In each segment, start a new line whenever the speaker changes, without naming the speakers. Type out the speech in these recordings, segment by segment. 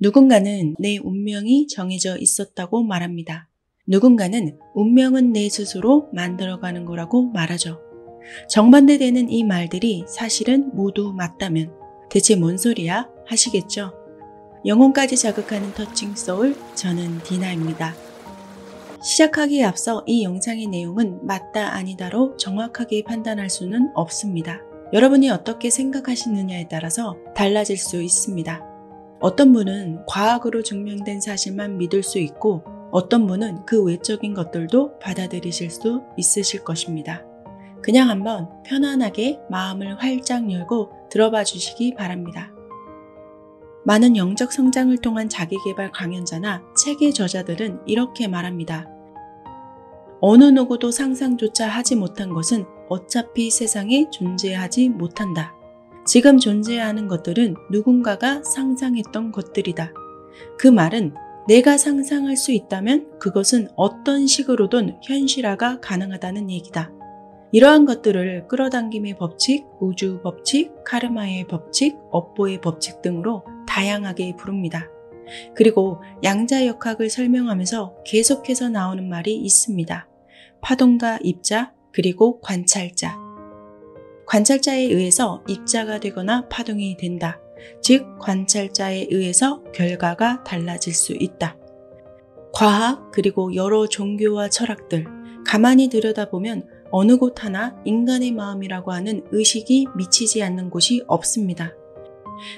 누군가는 내 운명이 정해져 있었다고 말합니다. 누군가는 운명은 내 스스로 만들어가는 거라고 말하죠. 정반대되는 이 말들이 사실은 모두 맞다면 대체 뭔 소리야 하시겠죠? 영혼까지 자극하는 터칭 소울, 저는 디나입니다. 시작하기에 앞서 이 영상의 내용은 맞다 아니다로 정확하게 판단할 수는 없습니다. 여러분이 어떻게 생각하시느냐에 따라서 달라질 수 있습니다. 어떤 분은 과학으로 증명된 사실만 믿을 수 있고 어떤 분은 그 외적인 것들도 받아들이실 수 있으실 것입니다. 그냥 한번 편안하게 마음을 활짝 열고 들어봐 주시기 바랍니다. 많은 영적 성장을 통한 자기계발 강연자나 책의 저자들은 이렇게 말합니다. 어느 누구도 상상조차 하지 못한 것은 어차피 세상에 존재하지 못한다. 지금 존재하는 것들은 누군가가 상상했던 것들이다. 그 말은 내가 상상할 수 있다면 그것은 어떤 식으로든 현실화가 가능하다는 얘기다. 이러한 것들을 끌어당김의 법칙, 우주 법칙, 카르마의 법칙, 업보의 법칙 등으로 다양하게 부릅니다. 그리고 양자역학을 설명하면서 계속해서 나오는 말이 있습니다. 파동과 입자, 그리고 관찰자. 관찰자에 의해서 입자가 되거나 파동이 된다. 즉, 관찰자에 의해서 결과가 달라질 수 있다. 과학, 그리고 여러 종교와 철학들, 가만히 들여다보면 어느 곳 하나 인간의 마음이라고 하는 의식이 미치지 않는 곳이 없습니다.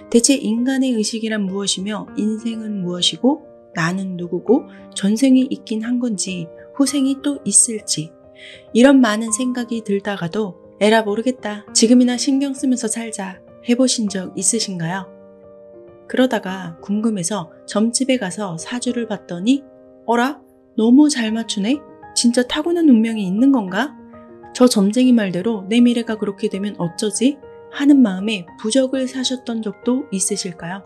대체 인간의 의식이란 무엇이며 인생은 무엇이고 나는 누구고 전생이 있긴 한 건지 후생이 또 있을지 이런 많은 생각이 들다가도 에라 모르겠다. 지금이나 신경 쓰면서 살자. 해보신 적 있으신가요? 그러다가 궁금해서 점집에 가서 사주를 봤더니 어라? 너무 잘 맞추네? 진짜 타고난 운명이 있는 건가? 저 점쟁이 말대로 내 미래가 그렇게 되면 어쩌지? 하는 마음에 부적을 사셨던 적도 있으실까요?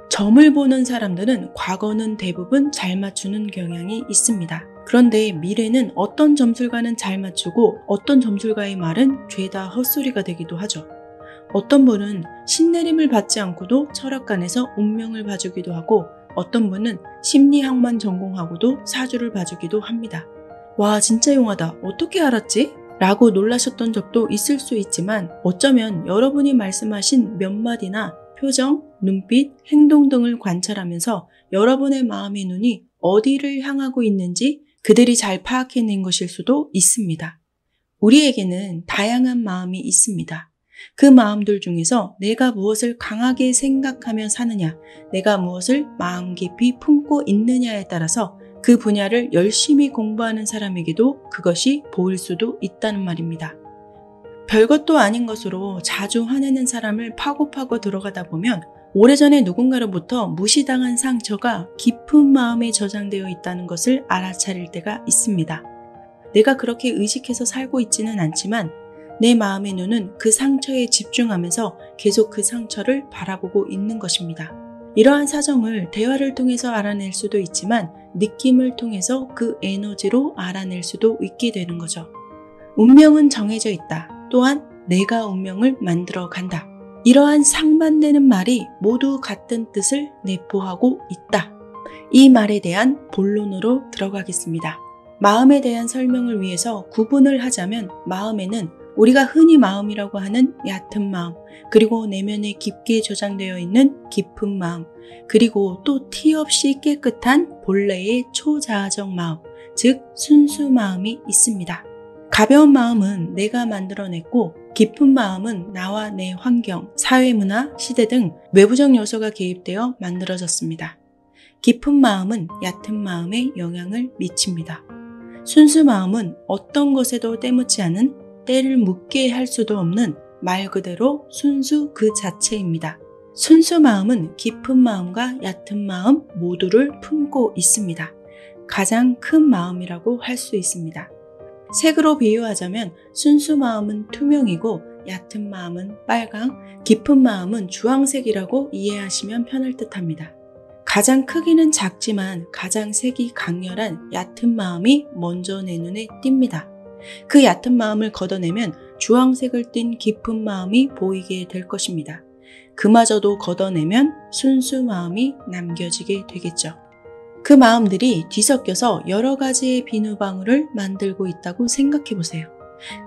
점을 보는 사람들은 과거는 대부분 잘 맞추는 경향이 있습니다. 그런데 미래는 어떤 점술가는 잘 맞추고 어떤 점술가의 말은 죄다 헛소리가 되기도 하죠. 어떤 분은 신내림을 받지 않고도 철학관에서 운명을 봐주기도 하고 어떤 분은 심리학만 전공하고도 사주를 봐주기도 합니다. 와, 진짜 용하다. 어떻게 알았지? 라고 놀라셨던 적도 있을 수 있지만 어쩌면 여러분이 말씀하신 몇 마디나 표정, 눈빛, 행동 등을 관찰하면서 여러분의 마음의 눈이 어디를 향하고 있는지 그들이 잘 파악해낸 것일 수도 있습니다. 우리에게는 다양한 마음이 있습니다. 그 마음들 중에서 내가 무엇을 강하게 생각하며 사느냐, 내가 무엇을 마음 깊이 품고 있느냐에 따라서 그 분야를 열심히 공부하는 사람에게도 그것이 보일 수도 있다는 말입니다. 별것도 아닌 것으로 자주 화내는 사람을 파고 들어가다 보면 오래전에 누군가로부터 무시당한 상처가 깊은 마음에 저장되어 있다는 것을 알아차릴 때가 있습니다. 내가 그렇게 의식해서 살고 있지는 않지만 내 마음의 눈은 그 상처에 집중하면서 계속 그 상처를 바라보고 있는 것입니다. 이러한 사정을 대화를 통해서 알아낼 수도 있지만 느낌을 통해서 그 에너지로 알아낼 수도 있게 되는 거죠. 운명은 정해져 있다. 또한 내가 운명을 만들어 간다. 이러한 상반되는 말이 모두 같은 뜻을 내포하고 있다. 이 말에 대한 본론으로 들어가겠습니다. 마음에 대한 설명을 위해서 구분을 하자면 마음에는 우리가 흔히 마음이라고 하는 얕은 마음, 그리고 내면에 깊게 저장되어 있는 깊은 마음, 그리고 또 티 없이 깨끗한 본래의 초자아적 마음, 즉 순수 마음이 있습니다. 가벼운 마음은 내가 만들어냈고 깊은 마음은 나와 내 환경, 사회문화, 시대 등 외부적 요소가 개입되어 만들어졌습니다. 깊은 마음은 얕은 마음에 영향을 미칩니다. 순수 마음은 어떤 것에도 때묻지 않은 때를 묻게 할 수도 없는 말 그대로 순수 그 자체입니다. 순수 마음은 깊은 마음과 얕은 마음 모두를 품고 있습니다. 가장 큰 마음이라고 할 수 있습니다. 색으로 비유하자면 순수 마음은 투명이고 얕은 마음은 빨강, 깊은 마음은 주황색이라고 이해하시면 편할 듯합니다. 가장 크기는 작지만 가장 색이 강렬한 얕은 마음이 먼저 내 눈에 띕니다. 그 얕은 마음을 걷어내면 주황색을 띤 깊은 마음이 보이게 될 것입니다. 그마저도 걷어내면 순수 마음이 남겨지게 되겠죠. 그 마음들이 뒤섞여서 여러 가지의 비누방울을 만들고 있다고 생각해 보세요.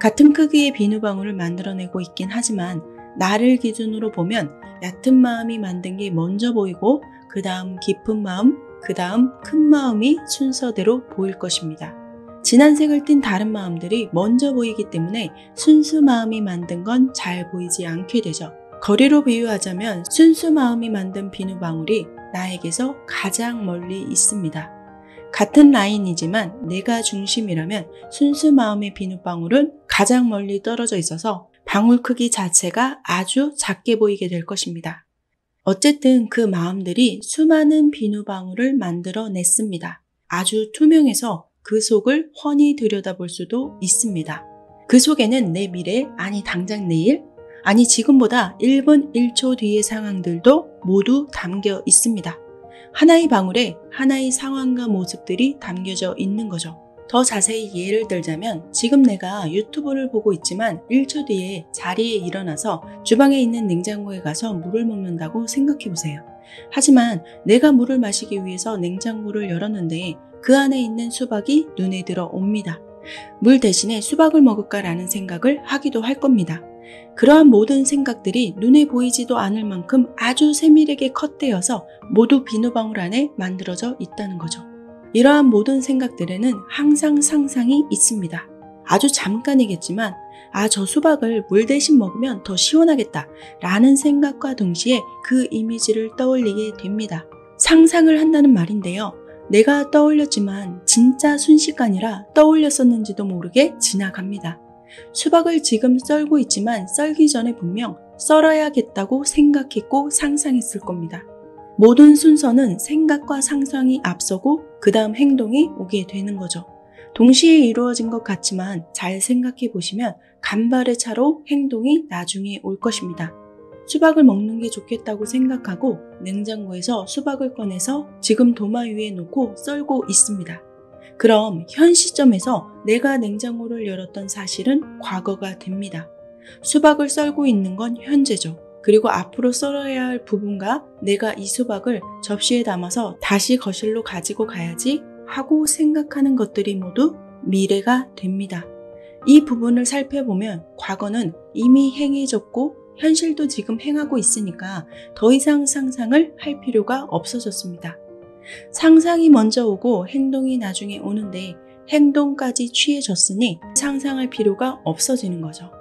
같은 크기의 비누방울을 만들어내고 있긴 하지만 나를 기준으로 보면 얕은 마음이 만든 게 먼저 보이고 그 다음 깊은 마음, 그 다음 큰 마음이 순서대로 보일 것입니다. 진한 색을 띤 다른 마음들이 먼저 보이기 때문에 순수 마음이 만든 건 잘 보이지 않게 되죠. 거리로 비유하자면 순수 마음이 만든 비누방울이 나에게서 가장 멀리 있습니다. 같은 라인이지만 내가 중심이라면 순수 마음의 비누방울은 가장 멀리 떨어져 있어서 방울 크기 자체가 아주 작게 보이게 될 것입니다. 어쨌든 그 마음들이 수많은 비누방울을 만들어냈습니다. 아주 투명해서 그 속을 훤히 들여다볼 수도 있습니다. 그 속에는 내 미래, 아니 당장 내일, 아니 지금보다 1분 1초 뒤의 상황들도 모두 담겨 있습니다. 하나의 방울에 하나의 상황과 모습들이 담겨져 있는 거죠. 더 자세히 예를 들자면 지금 내가 유튜브를 보고 있지만 1초 뒤에 자리에 일어나서 주방에 있는 냉장고에 가서 물을 먹는다고 생각해보세요. 하지만 내가 물을 마시기 위해서 냉장고를 열었는데 그 안에 있는 수박이 눈에 들어옵니다. 물 대신에 수박을 먹을까라는 생각을 하기도 할 겁니다. 그러한 모든 생각들이 눈에 보이지도 않을 만큼 아주 세밀하게 컷되어서 모두 비누방울 안에 만들어져 있다는 거죠. 이러한 모든 생각들에는 항상 상상이 있습니다. 아주 잠깐이겠지만 저 수박을 물 대신 먹으면 더 시원하겠다 라는 생각과 동시에 그 이미지를 떠올리게 됩니다. 상상을 한다는 말인데요. 내가 떠올렸지만 진짜 순식간이라 떠올렸었는지도 모르게 지나갑니다. 수박을 지금 썰고 있지만 썰기 전에 분명 썰어야겠다고 생각했고 상상했을 겁니다. 모든 순서는 생각과 상상이 앞서고 그 다음 행동이 오게 되는 거죠. 동시에 이루어진 것 같지만 잘 생각해 보시면 간발의 차로 행동이 나중에 올 것입니다. 수박을 먹는 게 좋겠다고 생각하고 냉장고에서 수박을 꺼내서 지금 도마 위에 놓고 썰고 있습니다. 그럼 현 시점에서 내가 냉장고를 열었던 사실은 과거가 됩니다. 수박을 썰고 있는 건 현재죠. 그리고 앞으로 썰어야 할 부분과 내가 이 수박을 접시에 담아서 다시 거실로 가지고 가야지 하고 생각하는 것들이 모두 미래가 됩니다. 이 부분을 살펴보면 과거는 이미 행해졌고 현실도 지금 행하고 있으니까 더 이상 상상을 할 필요가 없어졌습니다. 상상이 먼저 오고 행동이 나중에 오는데 행동까지 취해졌으니 상상할 필요가 없어지는 거죠.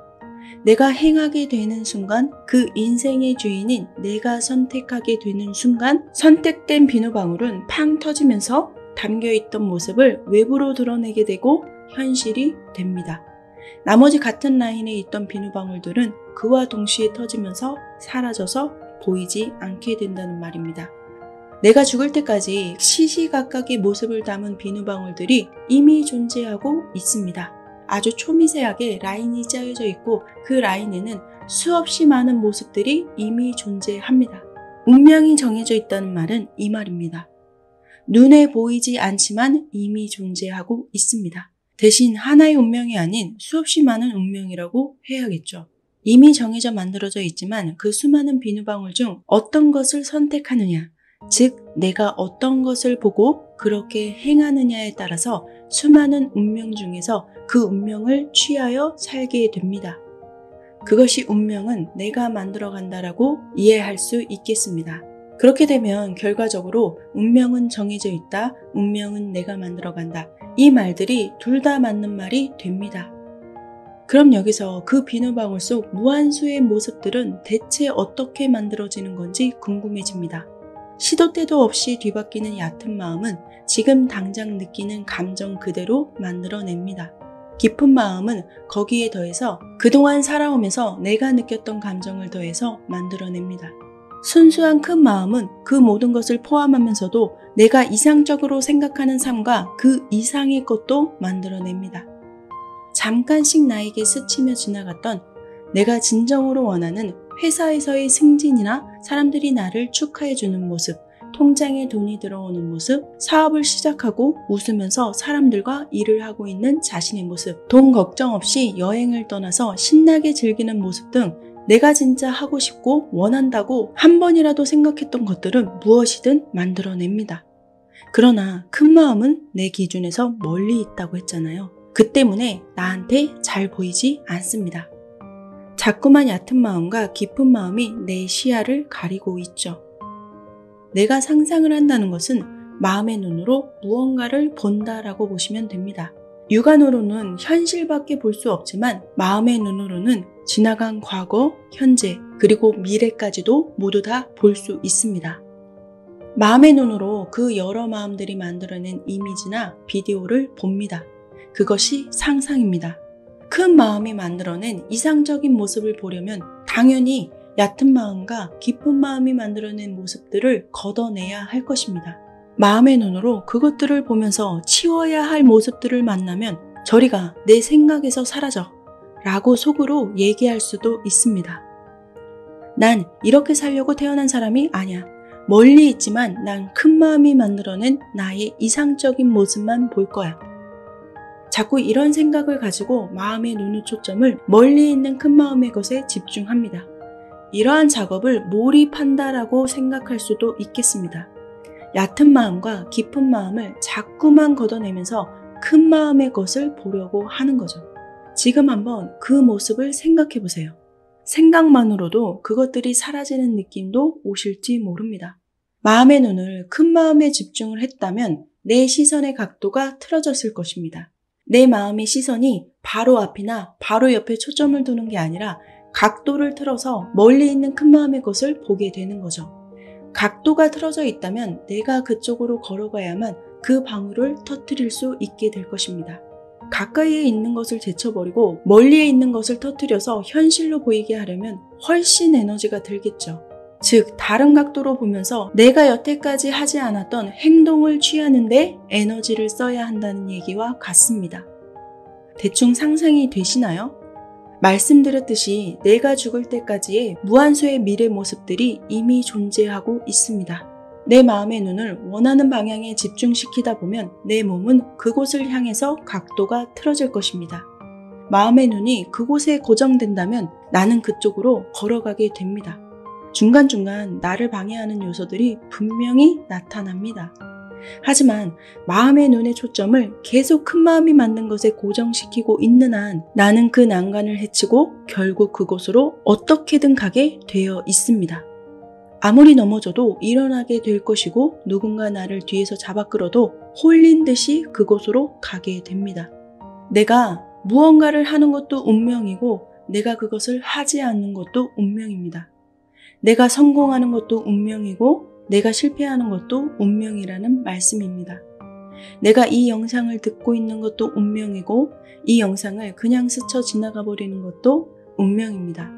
내가 행하게 되는 순간 그 인생의 주인인 내가 선택하게 되는 순간 선택된 비누방울은 팡 터지면서 담겨있던 모습을 외부로 드러내게 되고 현실이 됩니다. 나머지 같은 라인에 있던 비누방울들은 그와 동시에 터지면서 사라져서 보이지 않게 된다는 말입니다. 내가 죽을 때까지 시시각각의 모습을 담은 비누방울들이 이미 존재하고 있습니다. 아주 초미세하게 라인이 짜여져 있고 그 라인에는 수없이 많은 모습들이 이미 존재합니다. 운명이 정해져 있다는 말은 이 말입니다. 눈에 보이지 않지만 이미 존재하고 있습니다. 대신 하나의 운명이 아닌 수없이 많은 운명이라고 해야겠죠. 이미 정해져 만들어져 있지만 그 수많은 비누방울 중 어떤 것을 선택하느냐, 즉 내가 어떤 것을 보고 그렇게 행하느냐에 따라서 수많은 운명 중에서 그 운명을 취하여 살게 됩니다. 그것이 운명은 내가 만들어간다라고 이해할 수 있겠습니다. 그렇게 되면 결과적으로 운명은 정해져 있다, 운명은 내가 만들어간다. 이 말들이 둘 다 맞는 말이 됩니다. 그럼 여기서 그 비누방울 속 무한수의 모습들은 대체 어떻게 만들어지는 건지 궁금해집니다. 시도 때도 없이 뒤바뀌는 얕은 마음은 지금 당장 느끼는 감정 그대로 만들어냅니다. 깊은 마음은 거기에 더해서 그동안 살아오면서 내가 느꼈던 감정을 더해서 만들어냅니다. 순수한 큰 마음은 그 모든 것을 포함하면서도 내가 이상적으로 생각하는 삶과 그 이상의 것도 만들어냅니다. 잠깐씩 나에게 스치며 지나갔던 내가 진정으로 원하는 회사에서의 승진이나 사람들이 나를 축하해주는 모습, 통장에 돈이 들어오는 모습, 사업을 시작하고 웃으면서 사람들과 일을 하고 있는 자신의 모습, 돈 걱정 없이 여행을 떠나서 신나게 즐기는 모습 등 내가 진짜 하고 싶고 원한다고 한 번이라도 생각했던 것들은 무엇이든 만들어냅니다. 그러나 큰 마음은 내 기준에서 멀리 있다고 했잖아요. 그 때문에 나한테 잘 보이지 않습니다. 자꾸만 얕은 마음과 깊은 마음이 내 시야를 가리고 있죠. 내가 상상을 한다는 것은 마음의 눈으로 무언가를 본다라고 보시면 됩니다. 육안으로는 현실밖에 볼 수 없지만 마음의 눈으로는 지나간 과거, 현재, 그리고 미래까지도 모두 다 볼 수 있습니다. 마음의 눈으로 그 여러 마음들이 만들어낸 이미지나 비디오를 봅니다. 그것이 상상입니다. 큰 마음이 만들어낸 이상적인 모습을 보려면 당연히 얕은 마음과 깊은 마음이 만들어낸 모습들을 걷어내야 할 것입니다. 마음의 눈으로 그것들을 보면서 치워야 할 모습들을 만나면 저리가 내 생각에서 사라져 라고 속으로 얘기할 수도 있습니다. 난 이렇게 살려고 태어난 사람이 아니야. 멀리 있지만 난 큰 마음이 만들어낸 나의 이상적인 모습만 볼 거야. 자꾸 이런 생각을 가지고 마음의 눈의 초점을 멀리 있는 큰 마음의 것에 집중합니다. 이러한 작업을 몰입한다라고 생각할 수도 있겠습니다. 얕은 마음과 깊은 마음을 자꾸만 걷어내면서 큰 마음의 것을 보려고 하는 거죠. 지금 한번 그 모습을 생각해 보세요. 생각만으로도 그것들이 사라지는 느낌도 오실지 모릅니다. 마음의 눈을 큰 마음에 집중을 했다면 내 시선의 각도가 틀어졌을 것입니다. 내 마음의 시선이 바로 앞이나 바로 옆에 초점을 두는 게 아니라 각도를 틀어서 멀리 있는 큰 마음의 것을 보게 되는 거죠. 각도가 틀어져 있다면 내가 그쪽으로 걸어가야만 그 방울을 터뜨릴 수 있게 될 것입니다. 가까이에 있는 것을 제쳐버리고 멀리에 있는 것을 터뜨려서 현실로 보이게 하려면 훨씬 에너지가 들겠죠. 즉, 다른 각도로 보면서 내가 여태까지 하지 않았던 행동을 취하는데 에너지를 써야 한다는 얘기와 같습니다. 대충 상상이 되시나요? 말씀드렸듯이 내가 죽을 때까지의 무한수의 미래 모습들이 이미 존재하고 있습니다. 내 마음의 눈을 원하는 방향에 집중시키다 보면 내 몸은 그곳을 향해서 각도가 틀어질 것입니다. 마음의 눈이 그곳에 고정된다면 나는 그쪽으로 걸어가게 됩니다. 중간중간 나를 방해하는 요소들이 분명히 나타납니다. 하지만 마음의 눈의 초점을 계속 큰 마음이 만든 것에 고정시키고 있는 한 나는 그 난관을 헤치고 결국 그곳으로 어떻게든 가게 되어 있습니다. 아무리 넘어져도 일어나게 될 것이고 누군가 나를 뒤에서 잡아 끌어도 홀린 듯이 그곳으로 가게 됩니다. 내가 무언가를 하는 것도 운명이고 내가 그것을 하지 않는 것도 운명입니다. 내가 성공하는 것도 운명이고 내가 실패하는 것도 운명이라는 말씀입니다. 내가 이 영상을 듣고 있는 것도 운명이고 이 영상을 그냥 스쳐 지나가 버리는 것도 운명입니다.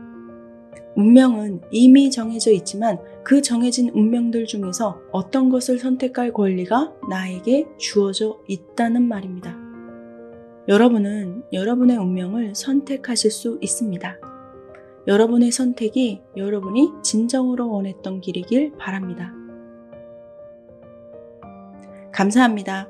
운명은 이미 정해져 있지만 그 정해진 운명들 중에서 어떤 것을 선택할 권리가 나에게 주어져 있다는 말입니다. 여러분은 여러분의 운명을 선택하실 수 있습니다. 여러분의 선택이 여러분이 진정으로 원했던 길이길 바랍니다. 감사합니다.